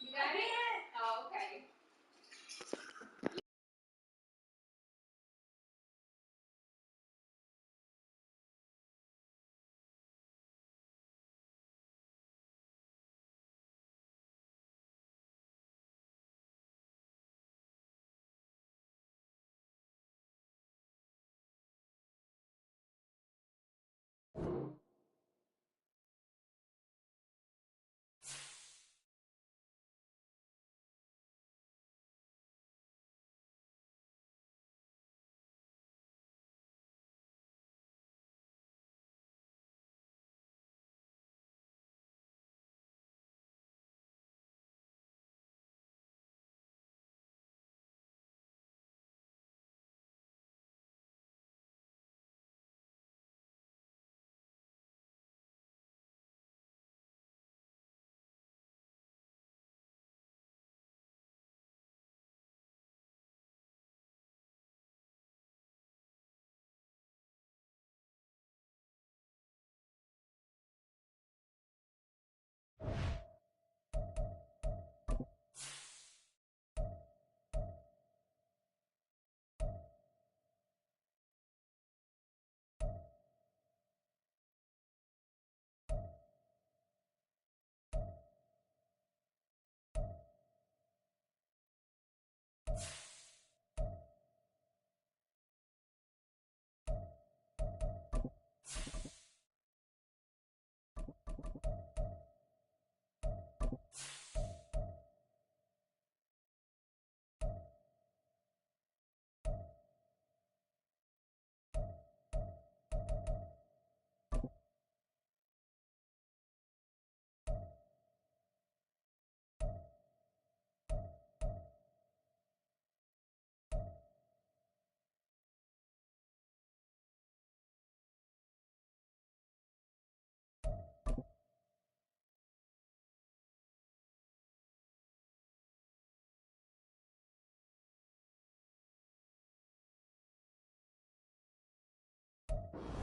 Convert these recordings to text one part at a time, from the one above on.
You got it? Oh, okay.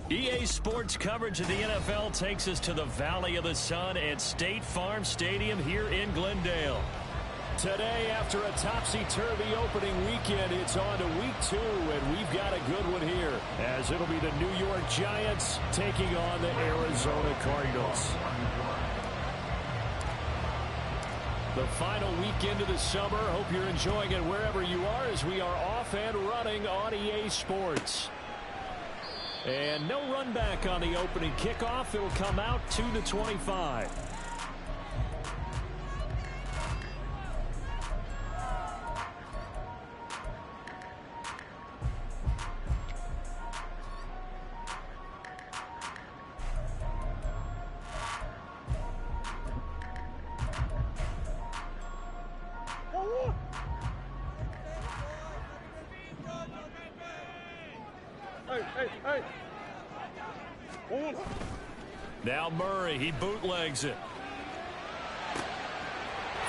EA Sports coverage of the NFL takes us to the Valley of the Sun at State Farm Stadium here in Glendale. Today, after a topsy-turvy opening weekend, it's on to week 2, and we've got a good one here, as it'll be the New York Giants taking on the Arizona Cardinals. The final weekend of the summer. Hope you're enjoying it wherever you are, as we are off and running on EA Sports. And no run back on the opening kickoff. It'll come out 2-25. Now Murray, he bootlegs it.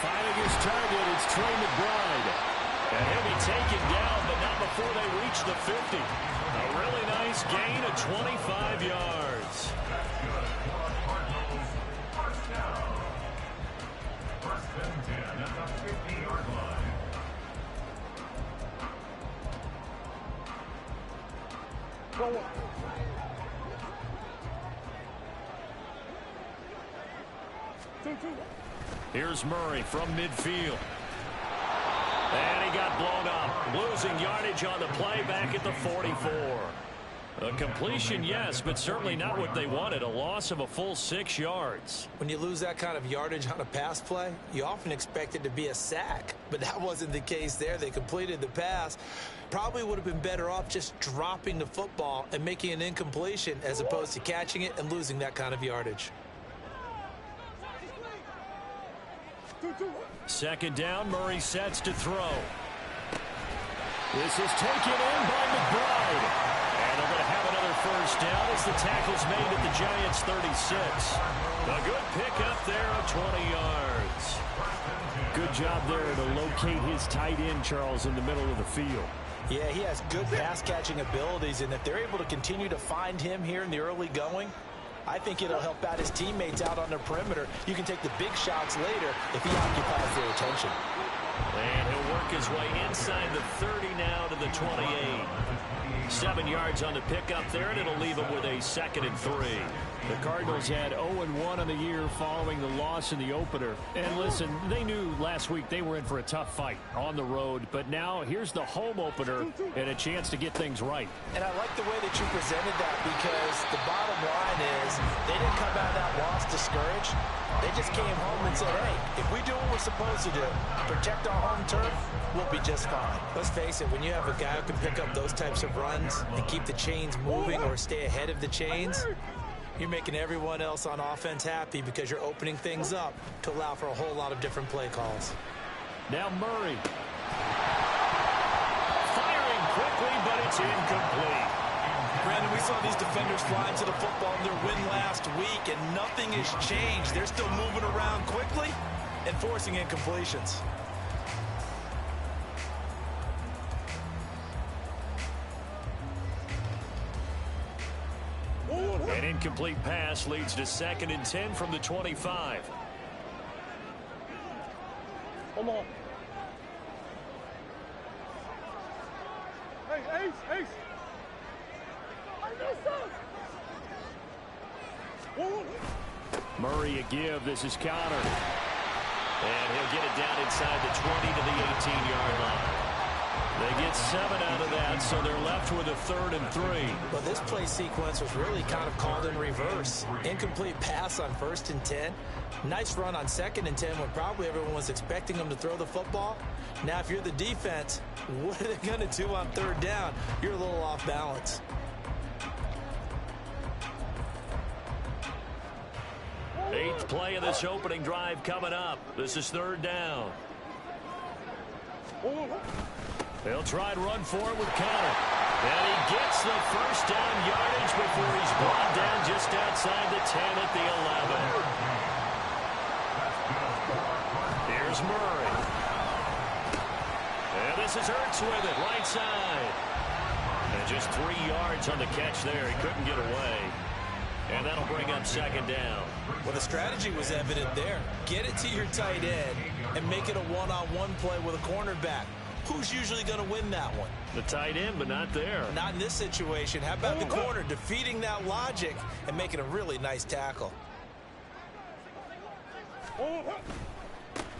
Finding his target, it's Trey McBride. And he'll be taken down, but not before they reach the 50. A really nice gain of 25 yards. First and 10 at the 50-yard line. Go. Here's Murray from midfield. And he got blown up. Losing yardage on the play back at the 44. A completion, yes, but certainly not what they wanted. A loss of a full 6 yards. When you lose that kind of yardage on a pass play, you often expect it to be a sack. But that wasn't the case there. They completed the pass. Probably would have been better off just dropping the football and making an incompletion as opposed to catching it and losing that kind of yardage. Second down, Murray sets to throw. This is taken in by McBride. And they're going to have another first down as the tackle's made at the Giants' 36. A good pickup there of 20 yards. Good job there to locate his tight end, Charles, in the middle of the field. Yeah, he has good pass-catching abilities, and if they're able to continue to find him here in the early going, I think it'll help out his teammates out on the perimeter. You can take the big shots later if he occupies their attention. And he'll work his way inside the 30 now to the 28. 7 yards on the pickup there, and it'll leave him with a 2nd and 3. The Cardinals had 0-1 on the year following the loss in the opener. And listen, they knew last week they were in for a tough fight on the road. But now here's the home opener and a chance to get things right. And I like the way that you presented that because the bottom line is they didn't come out of that loss discouraged. They just came home and said, hey, if we do what we're supposed to do, protect our home turf, we'll be just fine. Let's face it, when you have a guy who can pick up those types of runs and keep the chains moving or stay ahead of the chains, you're making everyone else on offense happy because you're opening things up to allow for a whole lot of different play calls. Now Murray. Firing quickly, but it's incomplete. Brandon, we saw these defenders fly into the football in their win last week, and nothing has changed. They're still moving around quickly and forcing incompletions. An incomplete pass leads to 2nd and 10 from the 25. Come on. Hey, Ace. Murray a give. This is Connor. And he'll get it down inside the 20 to the 18-yard line. They get 7 out of that, so they're left with a 3rd and 3. Well, this play sequence was really kind of called in reverse. Incomplete pass on 1st and 10. Nice run on 2nd and 10 when probably everyone was expecting them to throw the football. Now, if you're the defense, what are they going to do on 3rd down? You're a little off balance. Eighth play of this opening drive coming up. This is 3rd down. They'll try and run for it with Connor. And he gets the first down yardage before he's brought down just outside the 10 at the 11. Here's Murray. And this is Ertz with it, right side. And just 3 yards on the catch there. He couldn't get away. And that'll bring up 2nd down. Well, the strategy was evident there. Get it to your tight end and make it a one-on-one play with a cornerback. Who's usually going to win that one? The tight end, but not there. Not in this situation. How about the corner defeating that logic and making a really nice tackle?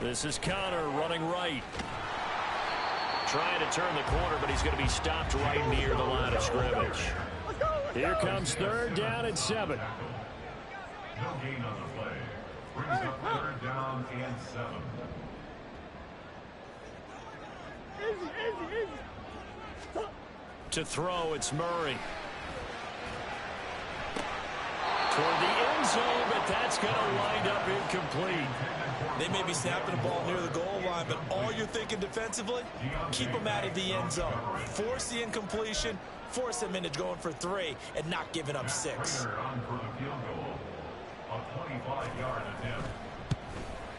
This is Connor running right. Trying to turn the corner, but he's going to be stopped right near the line of scrimmage. Here comes 3rd down and 7. No gain on the play. Brings up 3rd down and 7. To throw, it's Murray. Toward the end zone, but that's going to wind up incomplete. They may be snapping the ball near the goal line, but all you're thinking defensively, keep them out of the end zone. Force the incompletion, force them into going for 3, and not giving up 6. On for the field goal. A 25-yard attempt.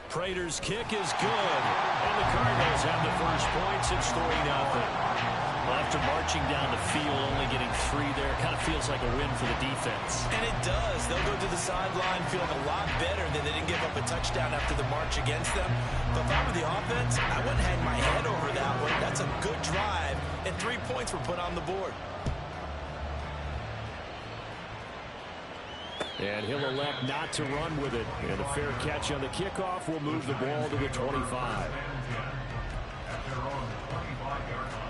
Prater's kick is good, and the Cardinals have the first points. It's 3-0. After marching down the field, only getting 3 there, kind of feels like a win for the defense. And it does. They'll go to the sideline feeling a lot better that they didn't give up a touchdown after the march against them. But if I were the offense, I wouldn't hang my head over that one. That's a good drive, and 3 points were put on the board. And he'll elect not to run with it. And a fair catch on the kickoff will move the ball to the 25. At their own 25-yard line.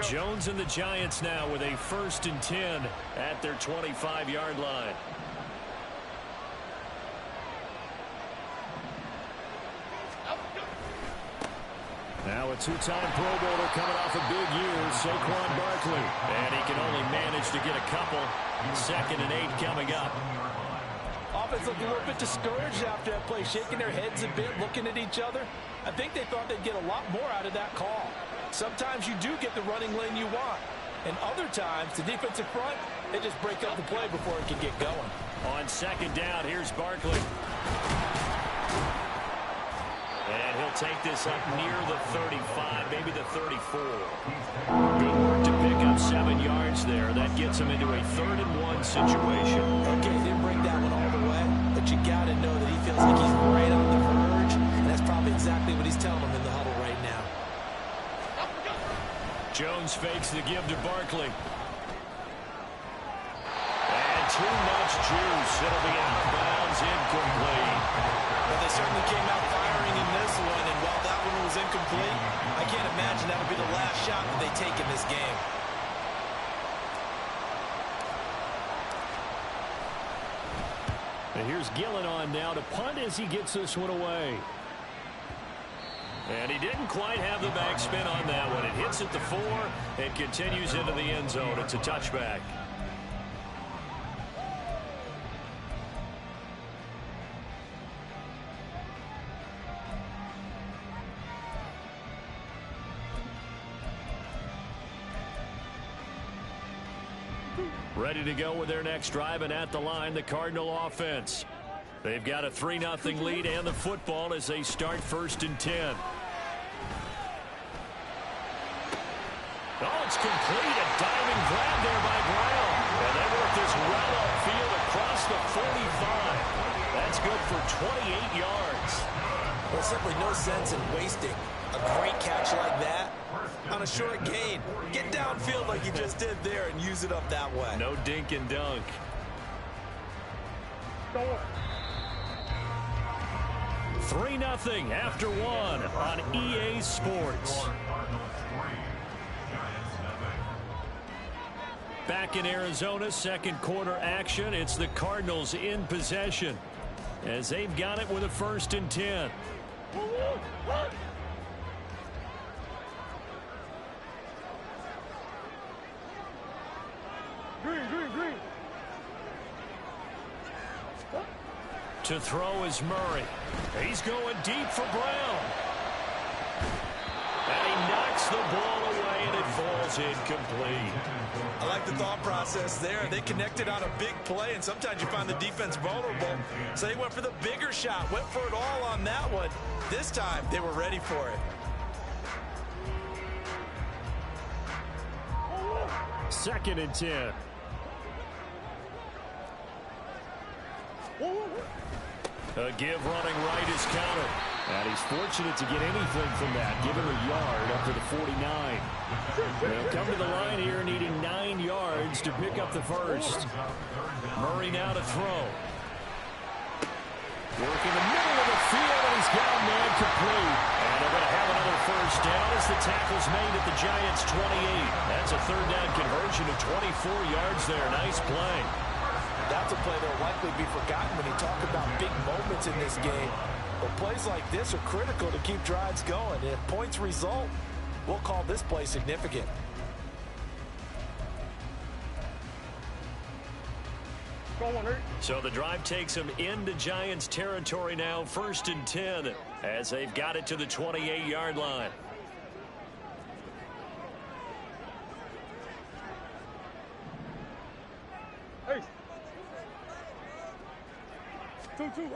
Jones and the Giants now with a 1st and 10 at their 25-yard line. Now a two-time Pro Bowler coming off a big year, Saquon Barkley. And he can only manage to get a couple. 2nd and 8 coming up. Offense looked a little bit discouraged after that play, shaking their heads a bit, looking at each other. I think they thought they'd get a lot more out of that call. Sometimes you do get the running lane you want. And other times, the defensive front, they just break up the play before it can get going. On 2nd down, here's Barkley. And he'll take this up near the 35, maybe the 34. Good work to pick up 7 yards there. That gets him into a 3rd and 1 situation. Okay, didn't bring that one all the way, but you got to know that he feels like he's right on the verge, and that's probably exactly what he's telling him in the huddle right now. Jones fakes the give to Barkley. And too much juice. It'll be out of bounds, incomplete. Well, they certainly came out firing in this one, and while that one was incomplete, I can't imagine that'll be the last shot that they take in this game. And here's Gillen on now to punt as he gets this one away. And he didn't quite have the backspin on that one. It hits at the 4 and continues into the end zone. It's a touchback. Ready to go with their next drive, and at the line, the Cardinal offense. They've got a 3-0 lead and the football as they start 1st and 10. Oh, it's complete. A diving grab there by Brown. And they work this well upfield across the 45. That's good for 28 yards. Well, simply no sense in wasting a great catch like that on a short gain. Get downfield like you just did there and use it up that way. No dink and dunk. 3-0 after 1 on EA Sports. Back in Arizona, 2nd quarter action. It's the Cardinals in possession as they've got it with a 1st and 10. Green. To throw is Murray. He's going deep for Brown. And he knocks the ball away, and it falls incomplete. I like the thought process there. They connected on a big play, and sometimes you find the defense vulnerable. So they went for the bigger shot, went for it all on that one. This time, they were ready for it. 2nd and 10. A give running right is counter. And he's fortunate to get anything from that. Give him a yard up to the 49. They'll come to the line here needing 9 yards to pick up the 1st. Murray now to throw. Work in the middle of the field, and he's got a man complete. And they're going to have another 1st down as the tackle's made at the Giants' 28. That's a 3rd down conversion of 24 yards there. Nice play. That's a play that will likely be forgotten when you talk about big moments in this game. But plays like this are critical to keep drives going. And if points result, we'll call this play significant. So the drive takes them into Giants territory now, 1st and 10, as they've got it to the 28-yard line. Hey. 2-2.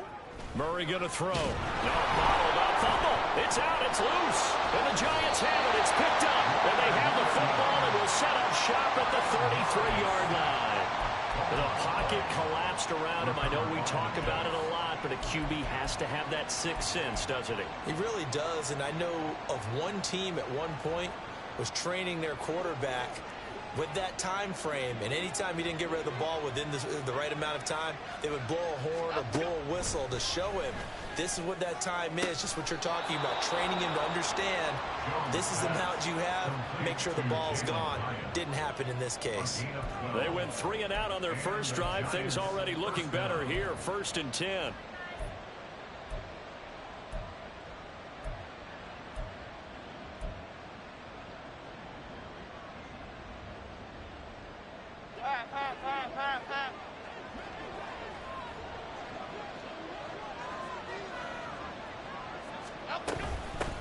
Murray going to throw. No, bottled up, fumble. It's out, it's loose. And the Giants have it, it's picked up. And they have the football and will set up shop at the 33-yard line. The pocket collapsed around him. I know we talk about it a lot, but a QB has to have that 6th sense, doesn't he? He really does, and I know of one team at one point was training their quarterback with that time frame, and anytime he didn't get rid of the ball within the right amount of time, they would blow a horn or blow a whistle to show him this is what that time is, just what you're talking about, training him to understand this is the amount you have, make sure the ball's gone. Didn't happen in this case. They went 3 and out on their first drive. Things already looking better here, 1st and 10.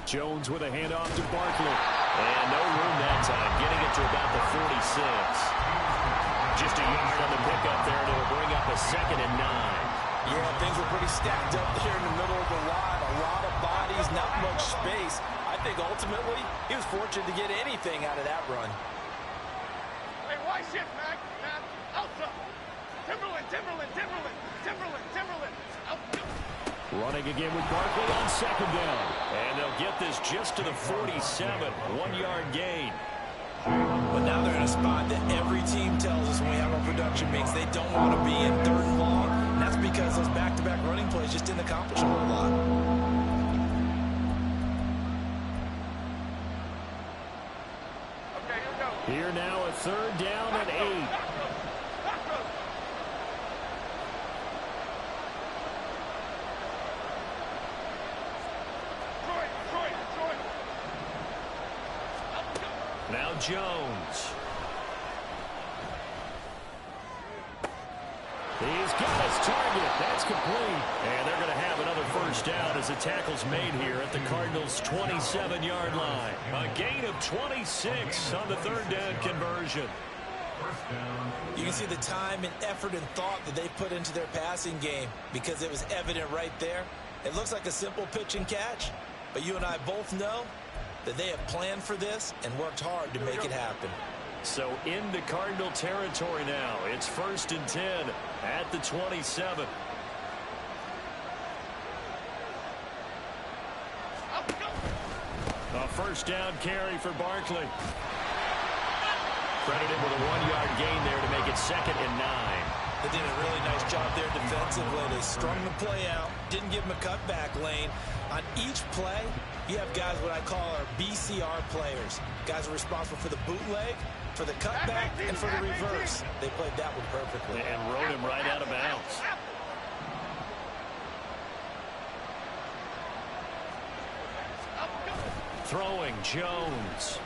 Jones with a handoff to Barkley. And no room that time, getting it to about the 46. Just a yard on the pickup there, and it'll bring up a 2nd and 9. Yeah, things were pretty stacked up there in the middle of the line. A lot of bodies, not much space. I think ultimately he was fortunate to get anything out of that run. Hey, why shift, Mac? Mac, outside. Timberland. Running again with Barkley on 2nd down. And they'll get this just to the 47, 1-yard gain. But now they're in a spot that every team tells us when we have our production meetings they don't want to be in 3rd and long. And that's because those back-to-back running plays just didn't accomplish a whole lot. Okay, here we go. Here now a 3rd down and 8. Now Jones. He's got his target. That's complete. And they're going to have another 1st down as the tackle's made here at the Cardinals' 27-yard line. A gain of 26 on the 3rd down conversion. You can see the time and effort and thought that they put into their passing game because it was evident right there. It looks like a simple pitch and catch, but you and I both know that they have planned for this and worked hard to make it happen. So into Cardinal territory now. It's 1st and 10 at the 27. A 1st down carry for Barkley. Credited with a 1-yard gain there to make it 2nd and 9. They did a really nice job there defensively. They strung the play out, didn't give them a cutback lane. On each play, you have guys what I call our BCR players. Guys are responsible for the bootleg, for the cutback, and for the reverse. They played that one perfectly. And rode him right out of bounds. Throwing Jones.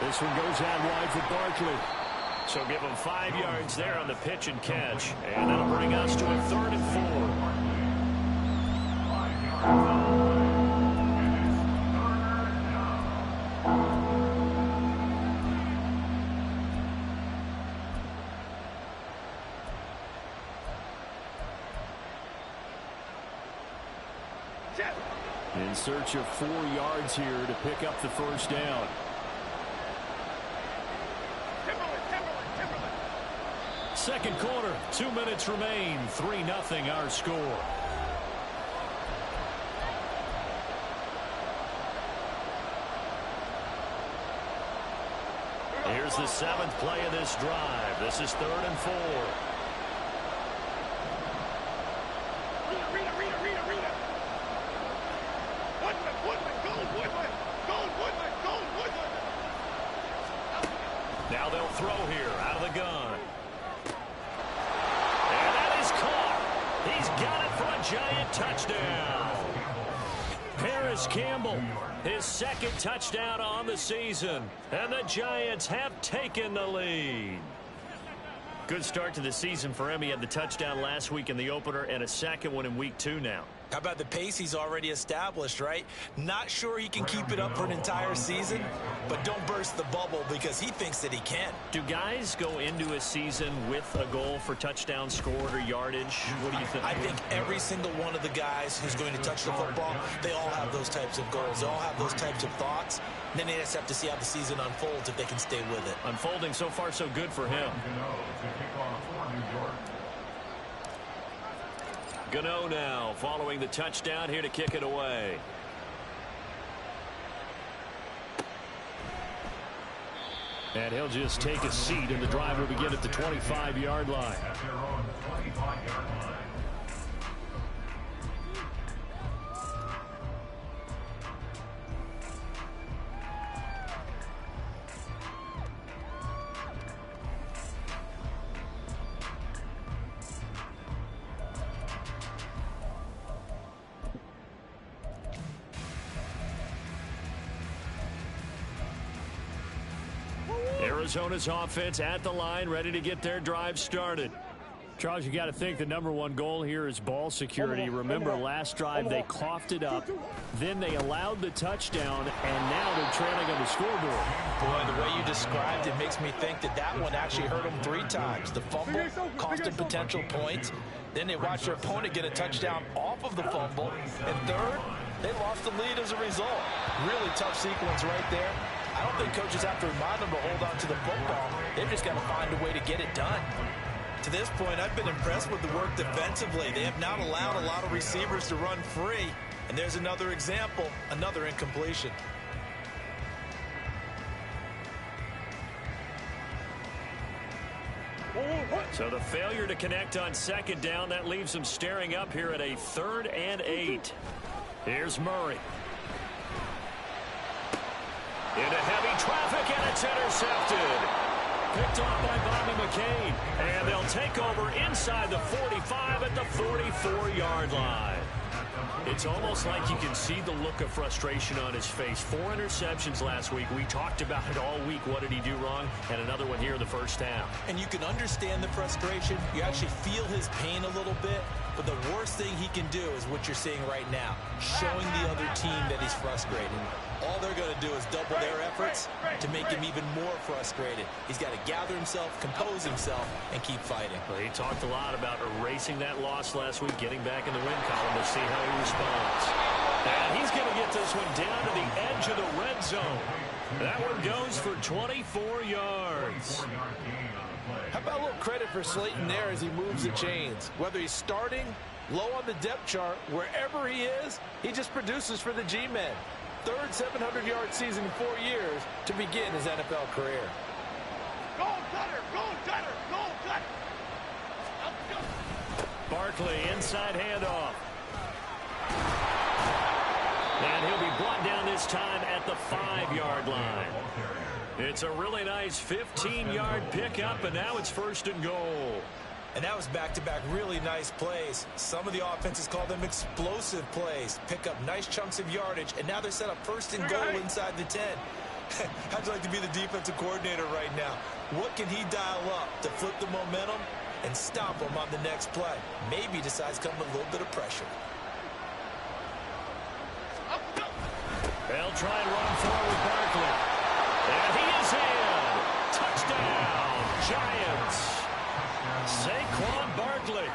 This one goes out wide for Barkley. So give him 5 yards there on the pitch and catch. And that'll bring us to a 3rd and 4. In search of 4 yards here to pick up the 1st down. Timberland. 2nd quarter, 2 minutes remain. 3-0 our score. Here's the 7th play of this drive. This is 3rd and 4. Rita. Woodland. Now they'll throw here out of the gun. And that is caught. He's got it for a giant touchdown. Paris Campbell, his 2nd touchdown on the season. And the Giants have taken the lead. Good start to the season for him. He had the touchdown last week in the opener and a 2nd one in week 2 now. How about the pace he's already established, right? Not sure he can keep it up for an entire season, but don't burst the bubble because he thinks that he can. Do guys go into a season with a goal for touchdown scored or yardage? What do you think? I think every single one of the guys who's going to touch the football, they all have those types of goals. They all have those types of thoughts. And then they just have to see how the season unfolds if they can stay with it. Unfolding so far so good for him. Gano now following the touchdown here to kick it And he'll just take a seat, and the drive will begin at the 25-yard line. At their own 25-yard line. Arizona's offense at the line, ready to get their drive started. Charles, you got to think the #1 goal here is ball security. Remember, last drive they coughed it up, then they allowed the touchdown, and now they're trailing on the scoreboard. Boy, the way you described it makes me think that one actually hurt them 3 times. The fumble cost them potential points. Then they watched their opponent get a touchdown off of the fumble. And third, they lost the lead as a result. Really tough sequence right there. I don't think coaches have to remind them to hold on to the football. They've just got to find a way to get it done. To this point, I've been impressed with the work defensively. They have not allowed a lot of receivers to run free. And there's another example, another incompletion. So the failure to connect on second down, that leaves them staring up here at a 3rd and 8. Here's Murray. Into heavy traffic, and it's intercepted. Picked off by Bobby McCain. And they'll take over inside the 45 at the 44-yard line. It's almost like you can see the look of frustration on his face. 4 interceptions last week. We talked about it all week. What did he do wrong? And another one here in the first half. And you can understand the frustration. You actually feel his pain a little bit. But the worst thing he can do is what you're seeing right now, showing the other team that he's frustrated. All they're going to do is double their efforts to make him even more frustrated. He's got to gather himself, compose himself, and keep fighting. Well, he talked a lot about erasing that loss last week, getting back in the win column to see how he responds. And he's going to get this one down to the edge of the red zone. That one goes for 24 yards. How about a little credit for Slayton there as he moves the chains? Whether he's starting, low on the depth chart, wherever he is, he just produces for the G-men. 3rd 700-yard season in 4 years to begin his NFL career. Go, Cutter! Go, Cutter! Go, Cutter! Barkley, inside handoff. And he'll be brought down this time at the 5-yard line. It's a really nice 15-yard pickup, and now it's 1st and goal. And that was back-to-back really nice plays. Some of the offenses call them explosive plays. Pick up nice chunks of yardage, and now they're set up 1st and goal inside the 10. How'd you like to be the defensive coordinator right now? What can he dial up to flip the momentum and stop him on the next play? Maybe decides to come with a little bit of pressure. They'll try and run forward Barkley. And he is in. Touchdown, Giants. Saquon Barkley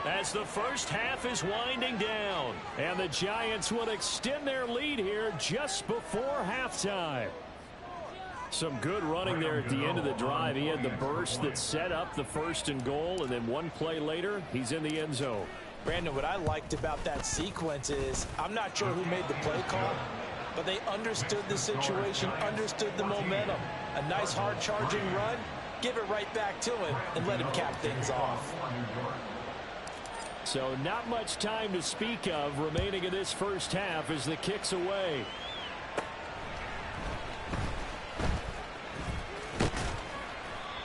as the first half is winding down. And the Giants will extend their lead here just before halftime. Some good running there at the end of the drive. He had the burst that set up the 1st and goal, and then one play later, he's in the end zone. Brandon, what I liked about that sequence is I'm not sure who made the play call, but they understood the situation, understood the momentum. A nice hard charging run. Give it right back to him and let him cap things off. So not much time to speak of remaining in this first half as the kick's away.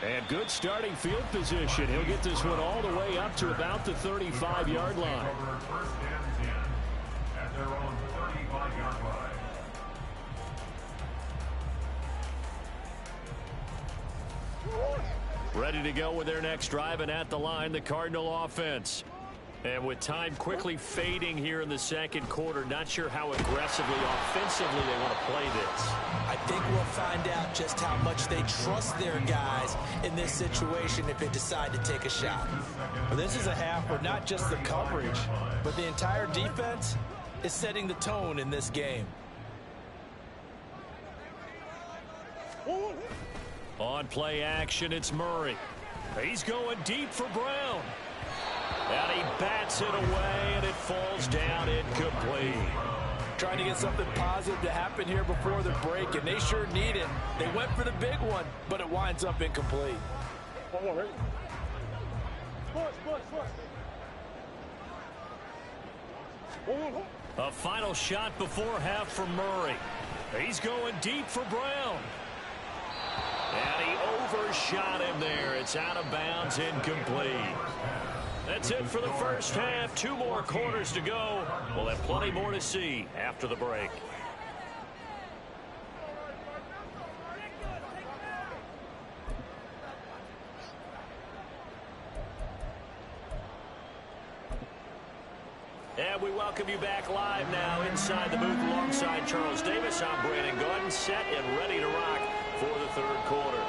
And good starting field position. He'll get this one all the way up to about the 35-yard line. 1st and 10 at their own 35-yard line. Ready to go with their next drive, and at the line, the Cardinal offense. And with time quickly fading here in the 2nd quarter, not sure how aggressively, offensively they want to play this. I think we'll find out just how much they trust their guys in this situation if they decide to take a shot. Well, this is a half where not just the coverage, but the entire defense is setting the tone in this game. On play action, it's Murray. He's going deep for Brown. And he bats it away, and it falls down incomplete. trying to get something positive to happen here before the break, and they sure need it. They went for the big one, but it winds up incomplete. One more, ready? A final shot before half from Murray. He's going deep for Brown. And he overshot him there. It's out of bounds, incomplete. That's it for the first half. 2 more quarters to go. We'll have plenty more to see after the break. And we welcome you back live now inside the booth alongside Charles Davis. I'm Brandon Gaudin, set and ready to rock for the third quarter.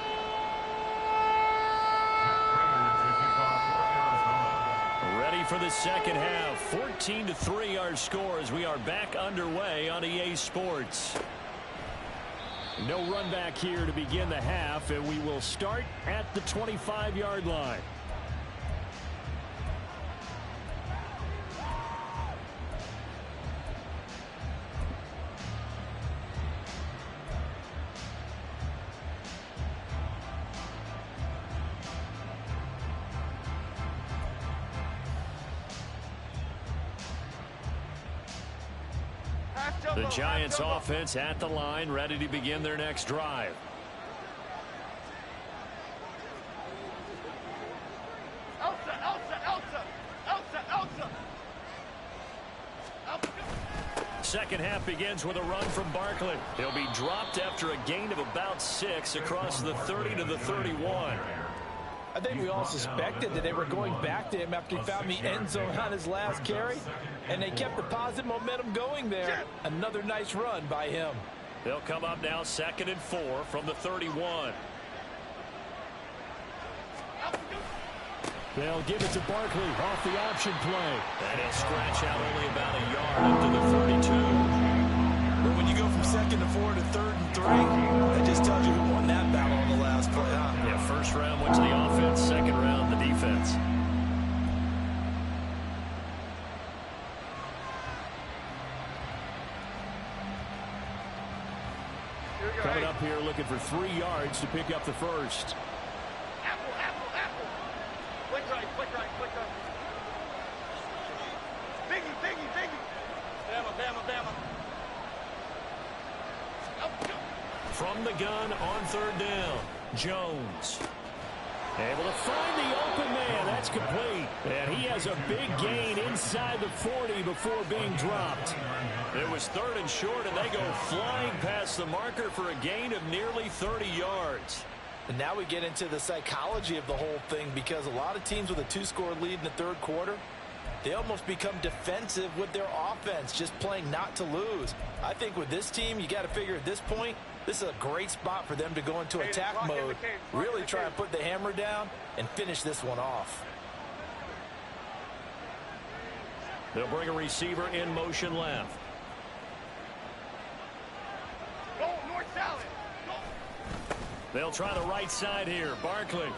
Ready for the second half. 14-3 our score as we are back underway on EA Sports. No run back here to begin the half, and we will start at the 25-yard line. The Giants offense at the line, ready to begin their next drive. Second half begins with a run from Barkley. He'll be dropped after a gain of about 6 across the 30 to the 31. I think we all suspected that they were going back to him after he found the end zone on his last carry, and they kept the positive momentum going there. Another nice run by him. They'll come up now 2nd and 4 from the 31. They'll give it to Barkley off the option play. And he'll scratch out only about a yard up to the 32. But when you go from 2nd to 4 to 3rd and 3, that just tells you who won that battle on the last play, huh? Yeah, first round went to the offense, second round the defense. Coming up here looking for 3 yards to pick up the first. Apple, apple, apple. Quick right, quick right, quick right. Biggie, biggie, biggie. Bama, Bama, Bama. From the gun on 3rd down, Jones. Able to find the open man. That's complete. And he has a big gain inside the 40 before being dropped. It was 3rd and short, and they go flying past the marker for a gain of nearly 30 yards. And now we get into the psychology of the whole thing, because a lot of teams with a 2-score lead in the 3rd quarter, they almost become defensive with their offense, just playing not to lose. I think with this team, you got to figure at this point, this is a great spot for them to go into attack mode, really try and put the hammer down and finish this one off. They'll bring a receiver in motion left. Go, north salad. Go. They'll try the right side here. Barkley.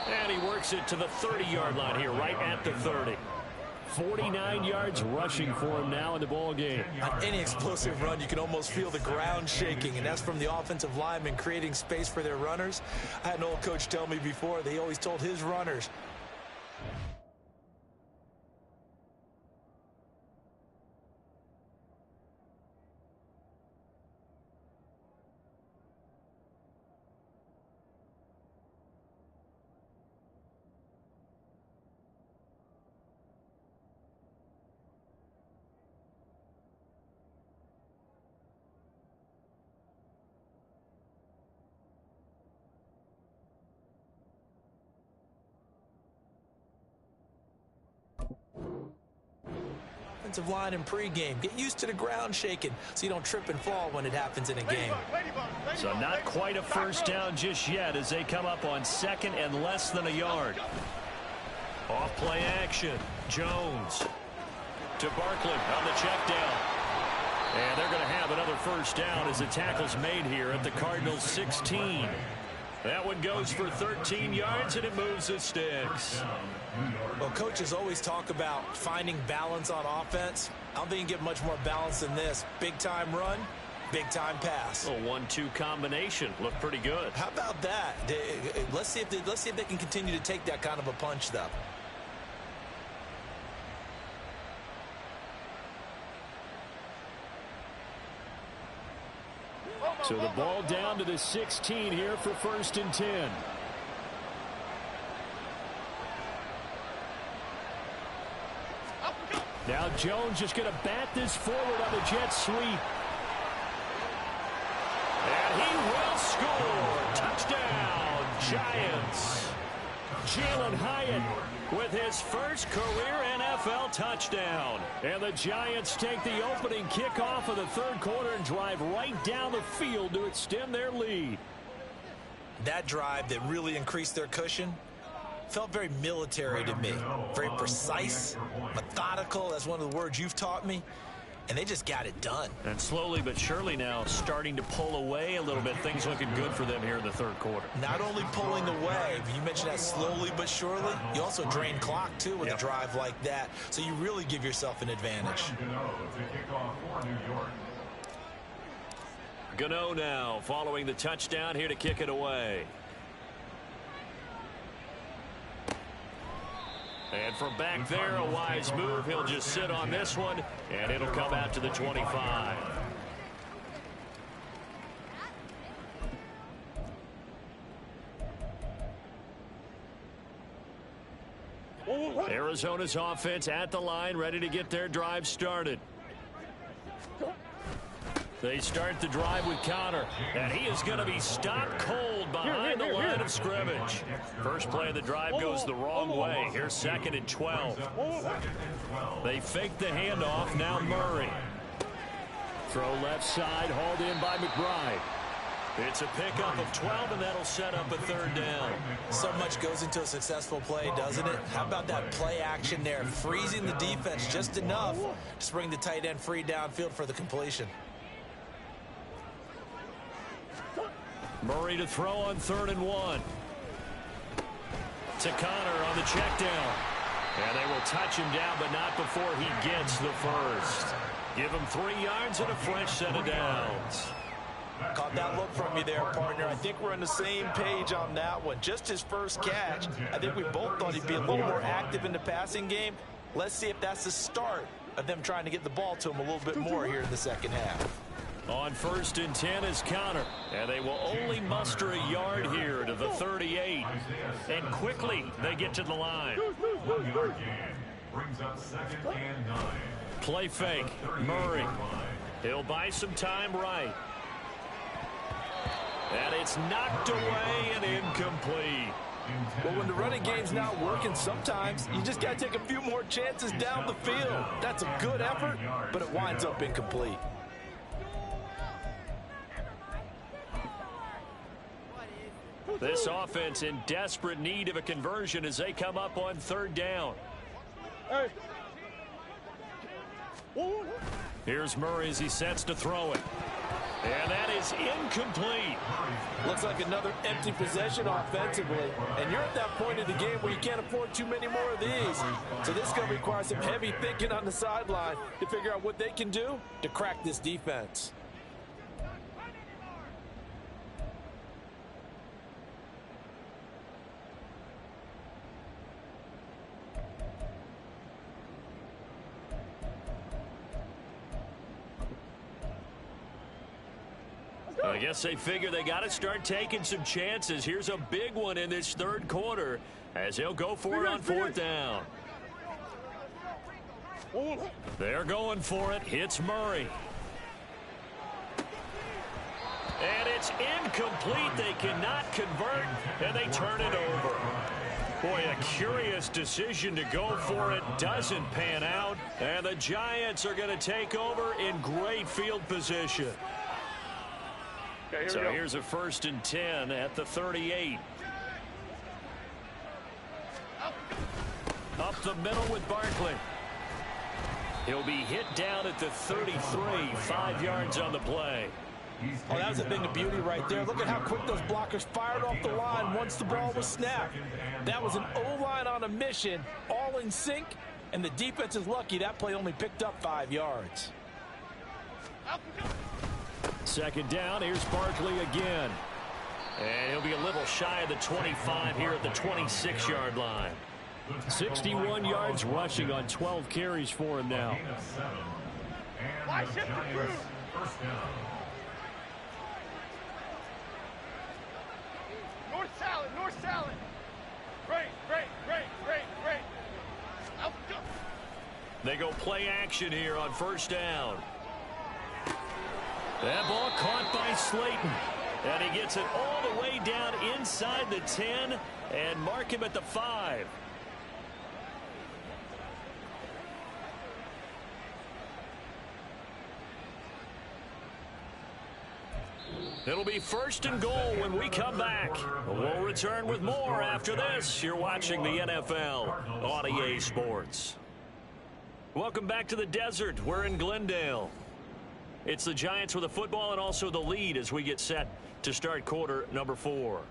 And he works it to the 30-yard line here, right at the 30. 49 yards rushing for him now in the ball game. On any explosive run, you can almost feel the ground shaking, and that's from the offensive linemen creating space for their runners. I had an old coach tell me before, they always told his runners, offensive line in pregame. Get used to the ground shaking so you don't trip and fall when it happens in a game. So not quite a first down just yet as they come up on 2nd and less than a yard. Off play action. Jones to Barkley on the check down. And they're going to have another first down as the tackle's made here at the Cardinals 16. That one goes for 13 yards, and it moves the sticks. Well, coaches always talk about finding balance on offense. I don't think you can get much more balance than this. Big-time run, big-time pass. A 1-2 combination. Looked pretty good. How about that? Let's see if they can continue to take that kind of a punch, though. So the ball down to the 16 here for 1st and 10. Now Jones just going to bat this forward on the jet sweep. And he will score. Touchdown, Giants. Jalen Hyatt with his first career NFL touchdown. And the Giants take the opening kickoff of the 3rd quarter and drive right down the field to extend their lead. That drive that really increased their cushion felt very military to me. Very precise, methodical. That's one of the words you've taught me. And they just got it done. And slowly but surely now starting to pull away a little bit. Things looking good for them here in the 3rd quarter. Not only pulling away, you mentioned that slowly but surely, you also drain clock, too, with a drive like that. So you really give yourself an advantage. Gano now following the touchdown here to kick it away. And from back there, a wise move. He'll just sit on this one, and it'll come out to the 25. Arizona's offense at the line, ready to get their drive started. They start the drive with Connor, and he is going to be stopped cold behind the line of scrimmage. First play of the drive goes the wrong way. Here's 2nd and 12. They fake the handoff. Now Murray. Throw left side, hauled in by McBride. It's a pickup of 12, and that'll set up a 3rd down. So much goes into a successful play, doesn't it? How about that play action there, freezing the defense just enough to bring the tight end free downfield for the completion. Murray to throw on 3rd and 1. To Connor on the check down. And they will touch him down, but not before he gets the first. Give him 3 yards and a fresh set of downs. Caught that look from you there, partner. I think we're on the same page on that one. Just his first catch. I think we both thought he'd be a little more active in the passing game. Let's see if that's the start of them trying to get the ball to him a little bit more here in the 2nd half. On 1st and 10 is Connor, and they will only muster a yard here to the 38. And quickly they get to the line. 1 yard gain brings up 2nd and 9. Play fake, Murray. He'll buy some time right. And it's knocked away and incomplete. Well, when the running game's not working, sometimes you just got to take a few more chances down the field. That's a good effort, but it winds up incomplete. This offense in desperate need of a conversion as they come up on 3rd down. Here's Murray as he sets to throw it. And that is incomplete. Looks like another empty possession offensively. And you're at that point in the game where you can't afford too many more of these. So this is going to require some heavy thinking on the sideline to figure out what they can do to crack this defense. I guess they figure they got to start taking some chances. Here's a big one in this 3rd quarter as they'll go for it on 4th down. They're going for it. Hits Murray. And it's incomplete. They cannot convert, and they turn it over. Boy, a curious decision to go for it doesn't pan out, and the Giants are going to take over in great field position. So here's a 1st and 10 at the 38. Up the middle with Barkley. He'll be hit down at the 33, 5 yards on the play. Oh, that was a thing of beauty right there. Look at how quick those blockers fired off the line once the ball was snapped. That was an O-line on a mission, all in sync, and the defense is lucky that play only picked up 5 yards. Second down, here's Barkley again. And he'll be a little shy of the 25 here at the 26-yard line. 61 yards rushing on 12 carries for him now. Why shift the crew? First down. North salad. Great. Out go. They go play action here on first down. That ball caught by Slayton. And he gets it all the way down inside the 10 and mark him at the 5. It'll be first and goal when we come back. We'll return with more after this. You're watching the NFL on EA Sports. Welcome back to the desert. We're in Glendale. It's the Giants with the football and also the lead as we get set to start quarter number 4.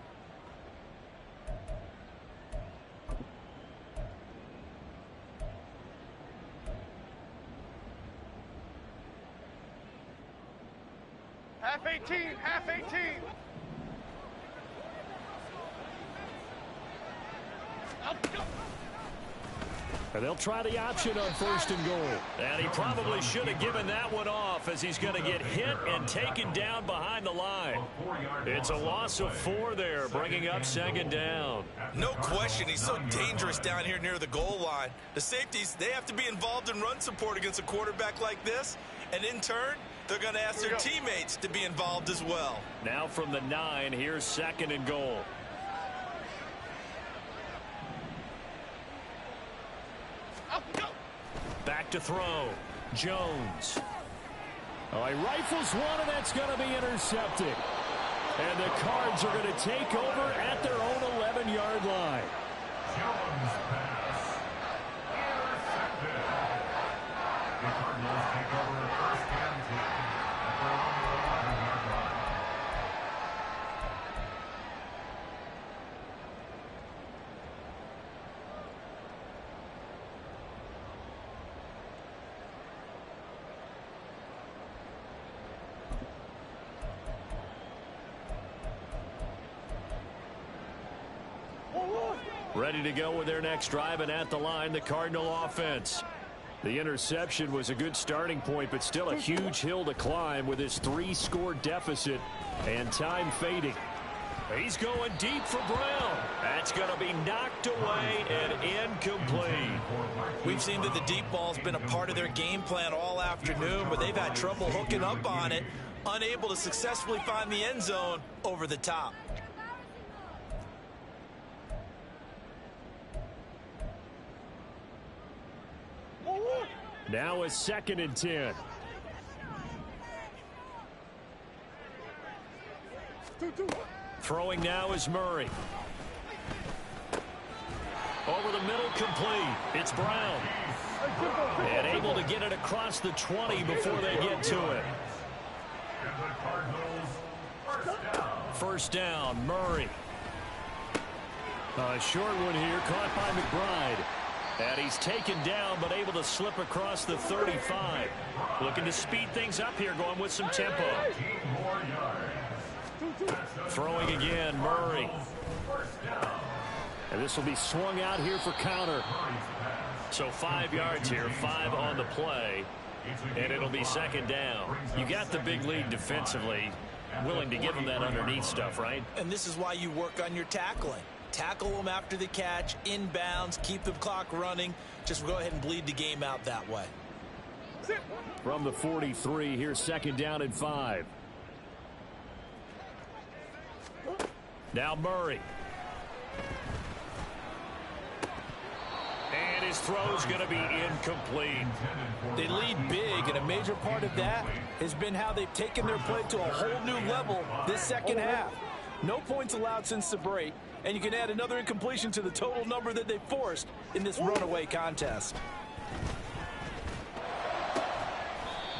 Half 18. Out go. And they'll try the option on first and goal. And he probably should have given that one off as he's going to get hit and taken down behind the line. It's a loss of 4 there, bringing up second down. No question, he's so dangerous down here near the goal line. The safeties, they have to be involved in run support against a quarterback like this. And in turn, they're going to ask their teammates to be involved as well. Now from the 9, here's second and goal. Back to throw. Jones. Oh, he rifles one, and that's going to be intercepted. And the Cards are going to take over at their own 11-yard line. Jones pass. Intercepted. The Cardinals take over first and 10 at their own 11-yard line. Ready to go with their next drive, and at the line, the Cardinal offense. The interception was a good starting point, but still a huge hill to climb with his 3-score deficit and time fading. He's going deep for Brown. That's going to be knocked away and incomplete. We've seen that the deep ball's been a part of their game plan all afternoon, but they've had trouble hooking up on it, unable to successfully find the end zone over the top. Now a second and 10. Throwing now is Murray. Over the middle, complete. It's Brown. And able to get it across the 20 before they get to it. And the Cardinals First down, Murray. A short one here, caught by McBride. And he's taken down, but able to slip across the 35. Looking to speed things up here, going with some tempo. 18 more yards. Throwing again, Murray. And this will be swung out here for counter. So 5 yards here, 5 on the play. And it'll be second down. You got the big lead defensively. Willing to give them that underneath stuff, right? And this is why you work on your tackling. Tackle them after the catch, inbounds, keep the clock running. Just go ahead and bleed the game out that way. From the 43, here's second down and 5. Now Murray. And his throw's going to be incomplete. They lead big, and a major part of that has been how they've taken their play to a whole new level this second half. No points allowed since the break, and you can add another incompletion to the total number that they forced in this runaway contest.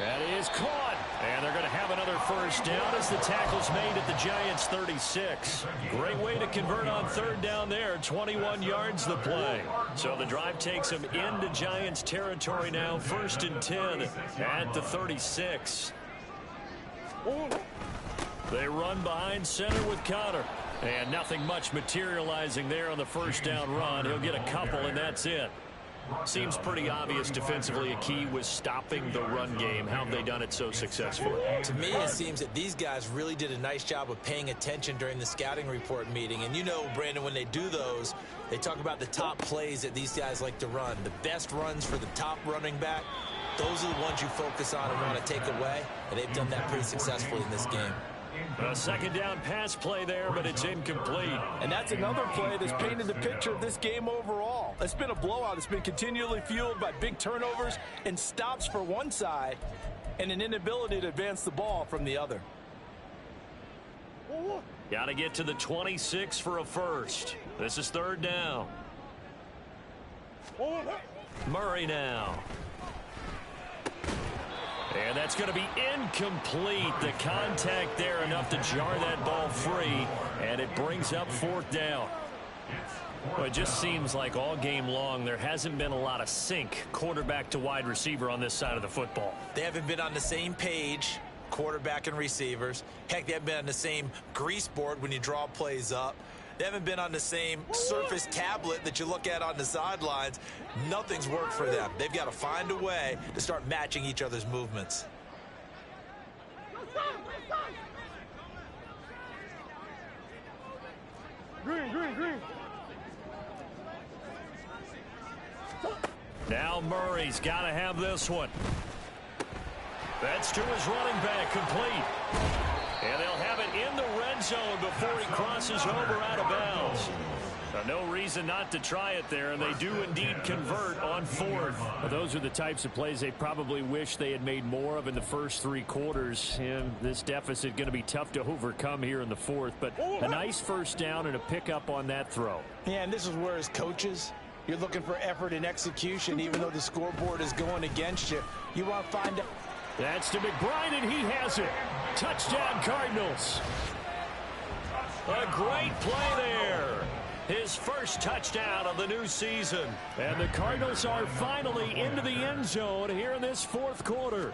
That is caught. And they're going to have another first down as the tackle's made at the Giants' 36. Great way to convert on third down there. 21 yards the play. So the drive takes them into Giants territory now. 1st and 10 at the 36. They run behind center with Conner. And nothing much materializing there on the first down run. He'll get a couple, and that's it. Seems pretty obvious defensively a key was stopping the run game. How have they done it so successfully? To me, it seems that these guys really did a nice job of paying attention during the scouting report meeting. And you know, Brandon, when they do those, they talk about the top plays that these guys like to run. The best runs for the top running back, those are the ones you focus on and want to take away. And they've done that pretty successfully in this game. A second down pass play there, but it's incomplete. And that's another play that's painted the picture of this game overall. It's been a blowout. It's been continually fueled by big turnovers and stops for one side and an inability to advance the ball from the other. Got to get to the 26 for a first. This is third down. Murray now. And that's going to be incomplete. The contact there enough to jar that ball free, and it brings up fourth down. Well, it just seems like all game long there hasn't been a lot of sync quarterback to wide receiver on this side of the football. They haven't been on the same page, quarterback and receivers. Heck, they haven't been on the same grease board when you draw plays up. They haven't been on the same Surface tablet that you look at on the sidelines. Nothing's worked for them. They've got to find a way to start matching each other's movements. Green. Now Murray's got to have this one. That's to his running back, complete. And they'll have it in the red zone before he crosses over out of bounds. No reason not to try it there, and they do indeed convert on fourth. Well, those are the types of plays they probably wish they had made more of in the first three quarters. And this deficit going to be tough to overcome here in the fourth. But a nice first down and a pickup on that throw. Yeah, and this is where as coaches, you're looking for effort and execution, even though the scoreboard is going against you. You want to find out. That's to McBride, and he has it. Touchdown, Cardinals. A great play there. His first touchdown of the new season. And the Cardinals are finally into the end zone here in this fourth quarter.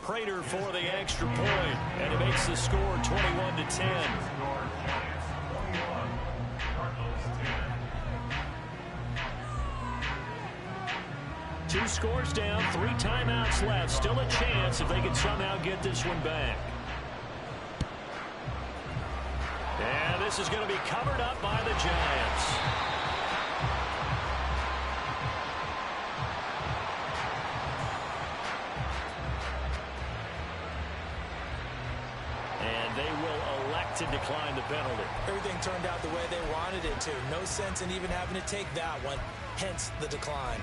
Prater for the extra point, and it makes the score 21-10. Two scores down, 3 timeouts left. Still a chance if they can somehow get this one back. And this is going to be covered up by the Giants. And they will elect to decline the penalty. Everything turned out the way they wanted it to. No sense in even having to take that one, hence the decline.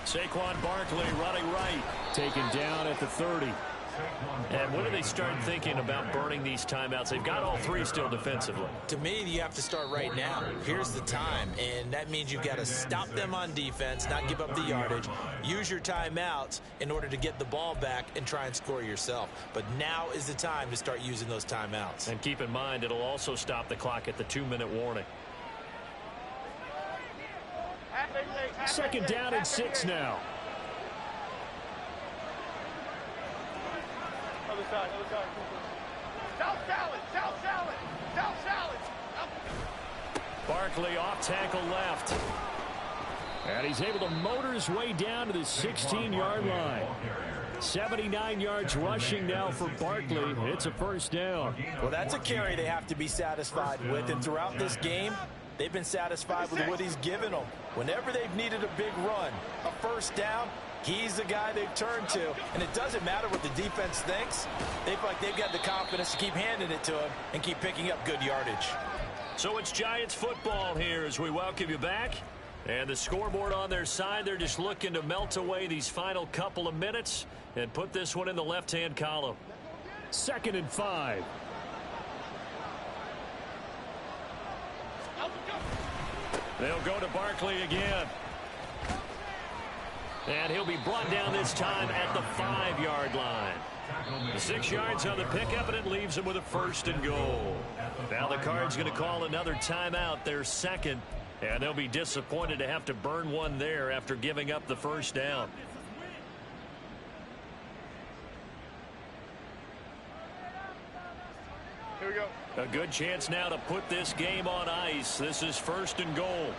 Saquon Barkley running right. Taken down at the 30. And when do they start thinking about burning these timeouts? They've got all 3 still defensively. To me, you have to start right now. Here's the time, and that means you've got to stop them on defense, not give up the yardage, use your timeouts in order to get the ball back and try and score yourself. But now is the time to start using those timeouts. And keep in mind, it'll also stop the clock at the 2-minute warning. Second down and 6 now. Other side. South salad. Barkley off tackle left. And he's able to motor his way down to the 16-yard line. 79 yards rushing now for Barkley. It's a first down. Well, that's a carry they have to be satisfied with. And throughout this game, they've been satisfied with what he's given them. Whenever they've needed a big run, a first down, he's the guy they've turned to. And it doesn't matter what the defense thinks. They feel like they've got the confidence to keep handing it to him and keep picking up good yardage. So it's Giants football here as we welcome you back. And the scoreboard on their side, they're just looking to melt away these final couple of minutes and put this one in the left-hand column. 2nd and 5. They'll go to Barkley again. And he'll be brought down this time at the 5-yard line. 6 yards on the pickup, and it leaves him with a 1st and goal. Now the Cards going to call another timeout, their second, and they'll be disappointed to have to burn one there after giving up the 1st down. Here we go. A good chance now to put this game on ice. This is 1st and goal.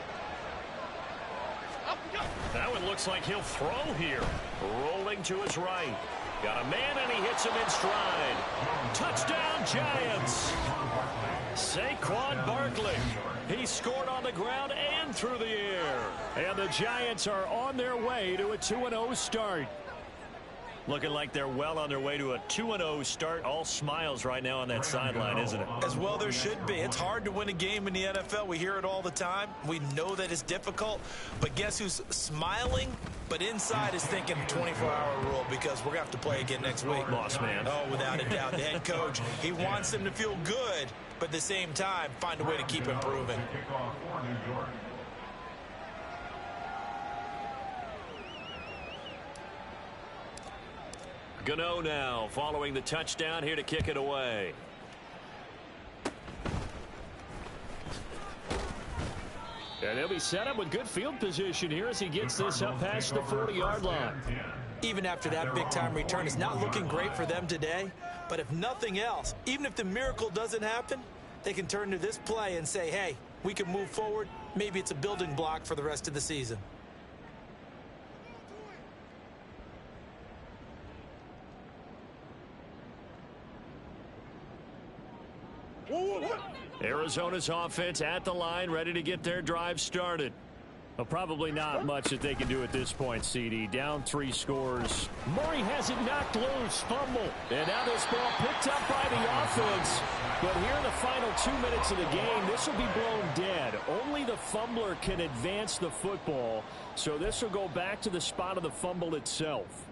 Now it looks like he'll throw here. Rolling to his right. Got a man, and he hits him in stride. Touchdown, Giants. Saquon Barkley. He scored on the ground and through the air. And the Giants are on their way to a 2-0 start. Looking like they're well on their way to a 2-0 start. All smiles right now on that sideline, isn't it? As well there should be. It's hard to win a game in the NFL. We hear it all the time. We know that it's difficult. But guess who's smiling, but inside is thinking 24-hour rule, because we're going to have to play again next week. Boss man. Oh, without a doubt. The head coach, he wants them to feel good, but at the same time, find a way to keep improving. Kickoff for New York. Gano now following the touchdown, here to kick it away. And he'll be set up with good field position here as he gets this up past the 40-yard line. Even after that big-time return, it's not looking great for them today. But if nothing else, even if the miracle doesn't happen, they can turn to this play and say, hey, we can move forward. Maybe it's a building block for the rest of the season. Arizona's offense at the line, ready to get their drive started. Well, probably not much that they can do at this point, CD. Down 3 scores. Murray has it knocked loose. Fumble. And now this ball picked up by the offense. But here in the final 2 minutes of the game, this will be blown dead. Only the fumbler can advance the football. So this will go back to the spot of the fumble itself.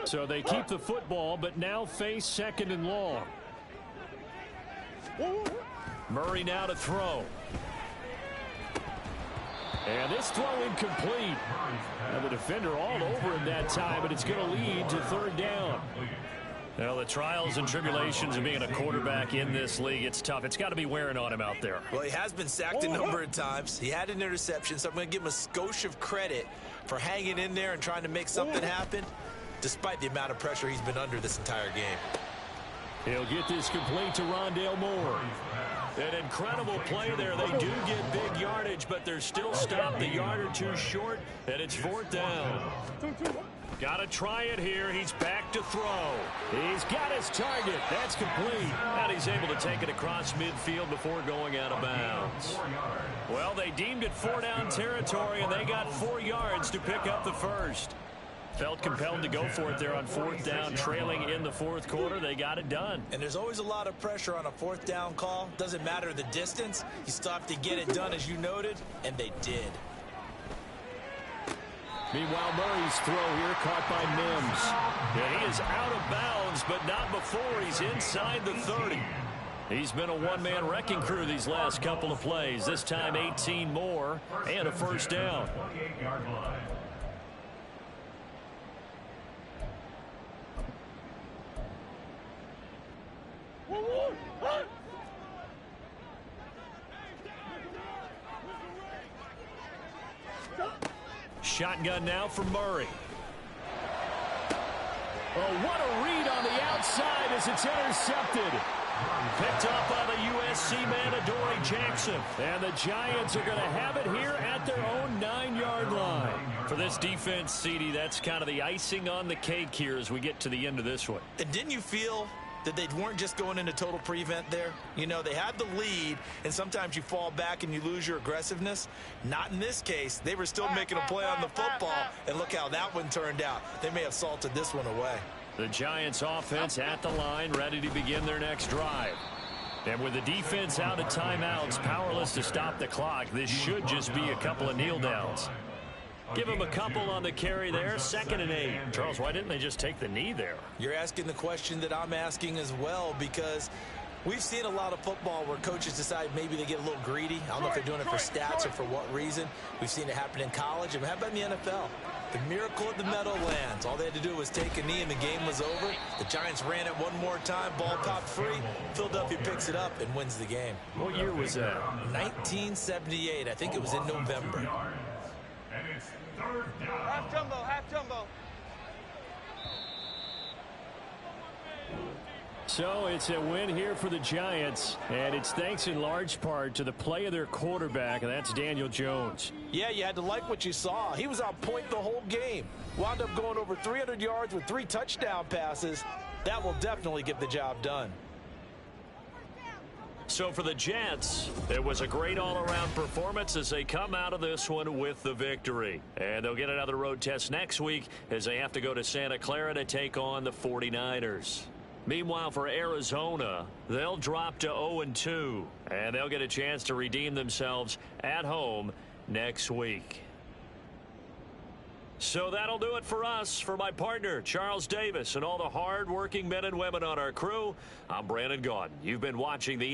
So they keep the football, but now face 2nd and long. Murray now to throw. And this throw incomplete. Now the defender all over him that time, but it's going to lead to 3rd down. Well, the trials and tribulations of being a quarterback in this league, it's tough. It's got to be wearing on him out there. Well, he has been sacked a number of times. He had an interception, so I'm going to give him a skosh of credit for hanging in there and trying to make something happen, despite the amount of pressure he's been under this entire game. He'll get this complete to Rondale Moore. An incredible play there. They do get big yardage, but they're still stopped a yard or two short, and it's 4th down. Got to try it here. He's back to throw. He's got his target. That's complete. And he's able to take it across midfield before going out of bounds. Well, they deemed it 4-down territory, and they got 4 yards to pick up the first. Felt compelled to go for it there on 4th down, trailing in the 4th quarter. They got it done. And there's always a lot of pressure on a 4th down call. Doesn't matter the distance. You still have to get it done, as you noted, and they did. Meanwhile, Murray's throw here caught by Mims. Yeah, he is out of bounds, but not before he's inside the 30. He's been a one-man wrecking crew these last couple of plays. This time 18 more and a 1st down. Shotgun now for Murray. Oh, what a read on the outside as it's intercepted. Picked up by the USC man, Adoree Jackson. And the Giants are going to have it here at their own 9-yard line. For this defense, CD, that's kind of the icing on the cake here as we get to the end of this one. And didn't you feel that they weren't just going into total prevent there? You know, they had the lead, and sometimes you fall back and you lose your aggressiveness. Not in this case. They were still making a play on the football, and look how that one turned out. They may have salted this one away. The Giants offense at the line, ready to begin their next drive. And with the defense out of timeouts, powerless to stop the clock, this should just be a couple of kneel downs. Give him a couple on the carry there. 2nd and 8. Charles, why didn't they just take the knee there? You're asking the question that I'm asking as well, because we've seen a lot of football where coaches decide maybe they get a little greedy. I don't know if they're doing it for stats or for what reason. We've seen it happen in college. And how about in the NFL? The miracle of the Meadowlands. All they had to do was take a knee and the game was over. The Giants ran it one more time. Ball popped free. Philadelphia picks it up and wins the game. What year was that? 1978. I think it was in November. And it's 3rd down. Half jumbo, half jumbo. So it's a win here for the Giants, and it's thanks in large part to the play of their quarterback, and that's Daniel Jones. Yeah, you had to like what you saw. He was on point the whole game. Wound up going over 300 yards with 3 touchdown passes. That will definitely get the job done. So for the Jets, it was a great all-around performance as they come out of this one with the victory. And they'll get another road test next week as they have to go to Santa Clara to take on the 49ers. Meanwhile, for Arizona, they'll drop to 0-2, and they'll get a chance to redeem themselves at home next week. So that'll do it for us. For my partner, Charles Davis, and all the hard-working men and women on our crew, I'm Brandon Gaudin. You've been watching the